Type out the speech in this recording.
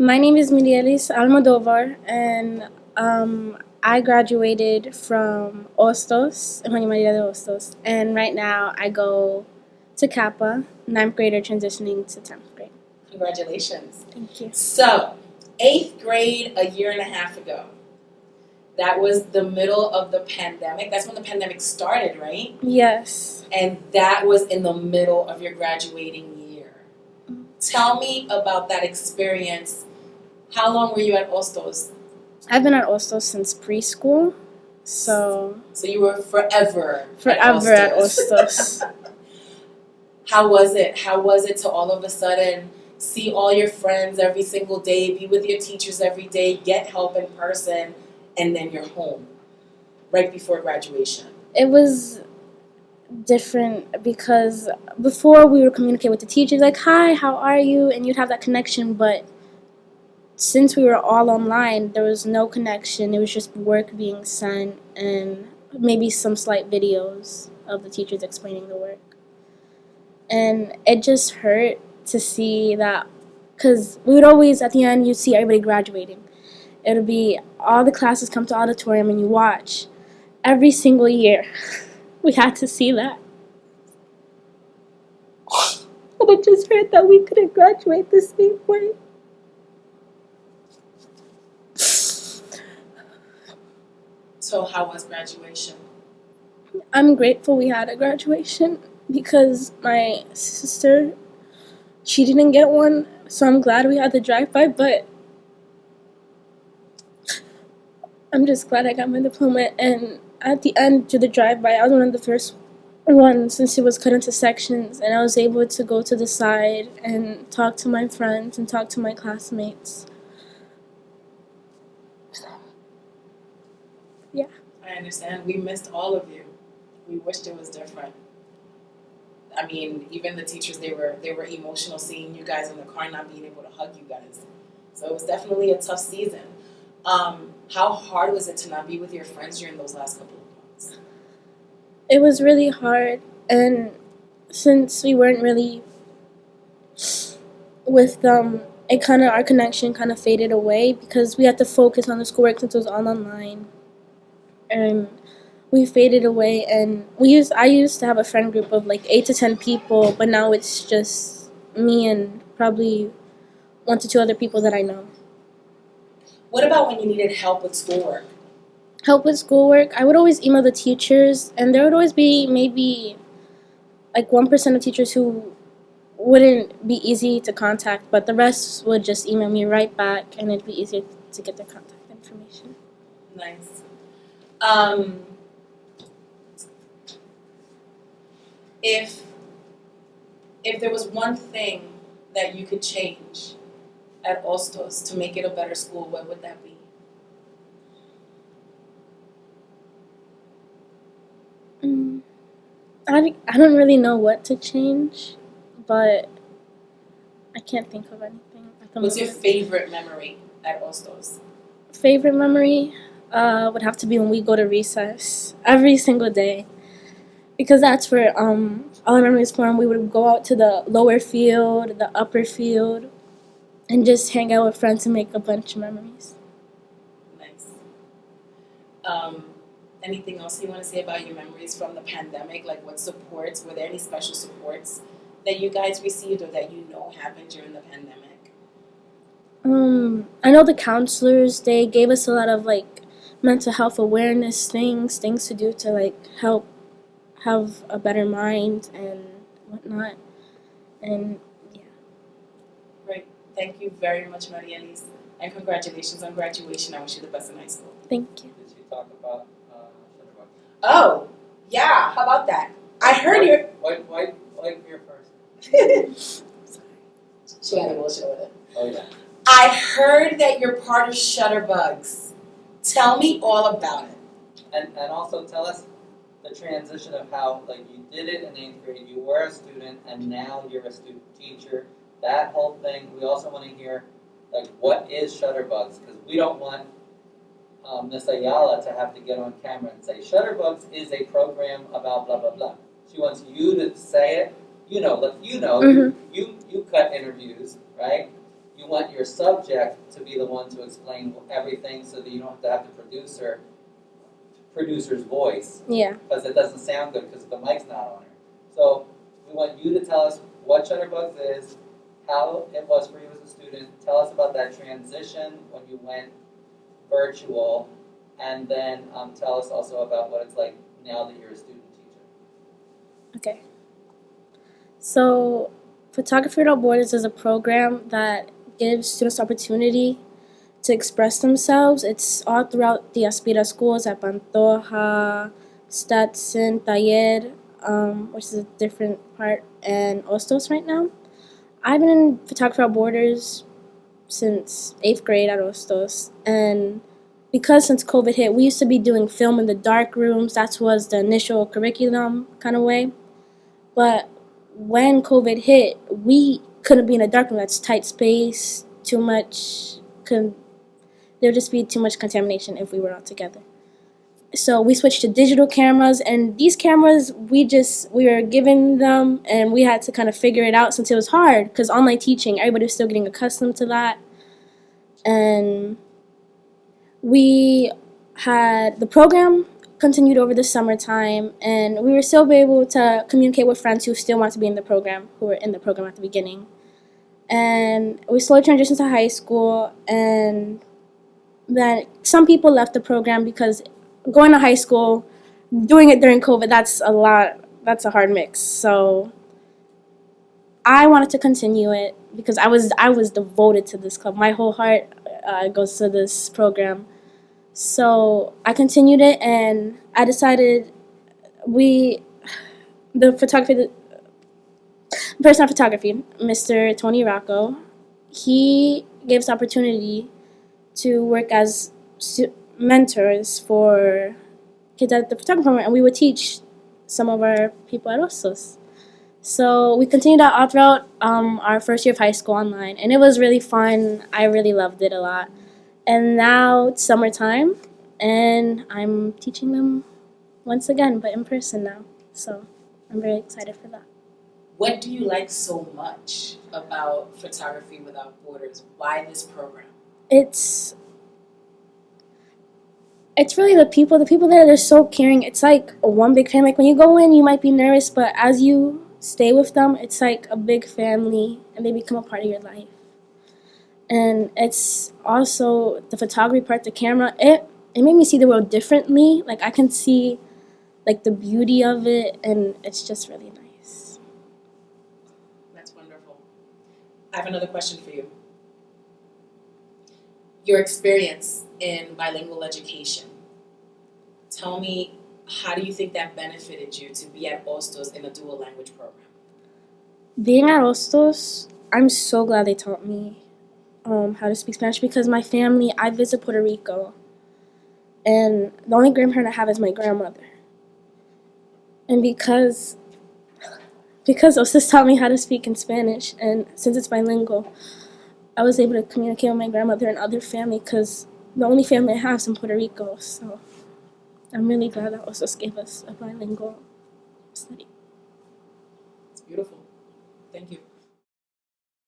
My name is Mirielis Almodovar, and I graduated from Hostos, Juan Maria de Hostos, and right now I go to Kappa, ninth grader transitioning to 10th grade. Congratulations. Thank you. So, 8th grade a year and a half ago. That was the middle of the pandemic. That's when the pandemic started, right? Yes. And that was in the middle of your graduating year. Tell me about that experience. How long were you at Hostos? I've been at Hostos since preschool, so you were forever at Hostos. How was it? How was it to all of a sudden see all your friends every single day, be with your teachers every day, get help in person, and then you're home right before graduation? It was different because before we would communicate with the teachers like, hi, how are you? And you'd have that connection, but since we were all online, there was no connection. It was just work being sent and maybe some slight videos of the teachers explaining the work. And it just hurt to see that, because we would always, at the end, you'd see everybody graduating. It would be all the classes come to auditorium and you watch. Every single year, we had to see that. And it just hurt that we couldn't graduate the same way. So how was graduation? I'm grateful we had a graduation because my sister, she didn't get one, so I'm glad we had the drive-by, but I'm just glad I got my diploma. And at the end to the drive-by, I was one of the first ones since it was cut into sections, and I was able to go to the side and talk to my friends and talk to my classmates. Yeah. I understand. We missed all of you. We wished it was different. I mean, even the teachers, they were emotional seeing you guys in the car, not being able to hug you guys. So it was definitely a tough season. How hard was it to not be with your friends during those last couple of months? It was really hard, and since we weren't really with them, our connection kind of faded away because we had to focus on the schoolwork since it was all online. And we faded away, and I used to have a friend group of like 8 to 10 people, but now it's just me and probably 1 to 2 other people that I know. What about when you needed help with schoolwork? Help with schoolwork, I would always email the teachers, and there would always be maybe like 1% of teachers who wouldn't be easy to contact, but the rest would just email me right back, and it'd be easier to get their contact information. Nice. If there was one thing that you could change at Hostos to make it a better school, what would that be? I don't really know what to change, but I can't think of anything at the What's your moment. favorite memory at Hostos? Favorite memory would have to be when we go to recess every single day, because that's where all our memories form. We would go out to the lower field, the upper field, and just hang out with friends and make a bunch of memories. Nice. Anything else you want to say about your memories from the pandemic? Like, what supports? Were there any special supports that you guys received or that you know happened during the pandemic? I know the counselors, they gave us a lot of like mental health awareness things to do to like help have a better mind and whatnot. And yeah. Great. Thank you very much, Mirielis. And congratulations on graduation. I wish you the best in high school. Thank you. Did you talk about Oh, yeah. How about that? I heard your... Wipe your first. She had a bullshit with it. Oh, yeah. I heard that you're part of Shutterbugs. Tell me all about it. And also tell us the transition of how, like, you did it in 8th grade, you were a student, and now you're a student teacher. That whole thing, we also want to hear, like, what is Shutterbugs? Because we don't want Ms. Ayala to have to get on camera and say, Shutterbugs is a program about blah, blah, blah. She wants you to say it. You know, Mm-hmm. you cut interviews, right? you want your subject to be the one to explain everything so that you don't have the producer's voice, Yeah. because it doesn't sound good because the mic's not on it. So we want you to tell us what Shutterbugs is, how it was for you as a student. Tell us about that transition when you went virtual, and then tell us also about what it's like now that you're a student teacher. Okay. So, Photography Without Borders is a program that gives students the opportunity to express themselves. It's all throughout the Aspira schools at Pantoja, Stetson, Taller, which is a different part, and Hostos right now. I've been in Photography Without Borders since 8th grade at Hostos, and because since COVID hit, we used to be doing film in the dark rooms. That was the initial curriculum kind of way. But when COVID hit, we couldn't be in a dark room. That's tight space, too much. There would just be too much contamination if we were all together. So we switched to digital cameras, and these cameras, we were given them, and we had to kind of figure it out since it was hard, because online teaching, everybody was still getting accustomed to that. And we had the program continued over the summertime, and we were still able to communicate with friends who still want to be in the program, who were in the program at the beginning. And we slowly transitioned to high school, and then some people left the program because going to high school, doing it during COVID, that's a hard mix. So I wanted to continue it because I was devoted to this club. My whole heart goes to this program. So I continued it, and I decided the person of photography, Mr. Tony Rocco, he gave us opportunity to work as mentors for kids at the photography program, and we would teach some of our people at Hostos. So we continued that all throughout our first year of high school online, and it was really fun. I really loved it a lot. And now it's summertime, and I'm teaching them once again, but in person now. So I'm very excited for that. What do you like so much about Photography Without Borders? Why this program? It's really the people. The people there, they're so caring. It's like one big family. Like when you go in, you might be nervous, but as you stay with them, it's like a big family, and they become a part of your life. And it's also the photography part, the camera. It made me see the world differently. Like I can see like the beauty of it, and it's just really nice. That's wonderful. I have another question for you. Your experience in bilingual education. Tell me, how do you think that benefited you to be at Hostos in a dual language program? Being at Hostos, I'm so glad they taught me how to speak Spanish, because my family, I visit Puerto Rico, and the only grandparent I have is my grandmother. And because Hostos taught me how to speak in Spanish, and since it's bilingual, I was able to communicate with my grandmother and other family, because the only family I have is in Puerto Rico. So I'm really glad that Hostos gave us a bilingual study. It's beautiful. Thank you.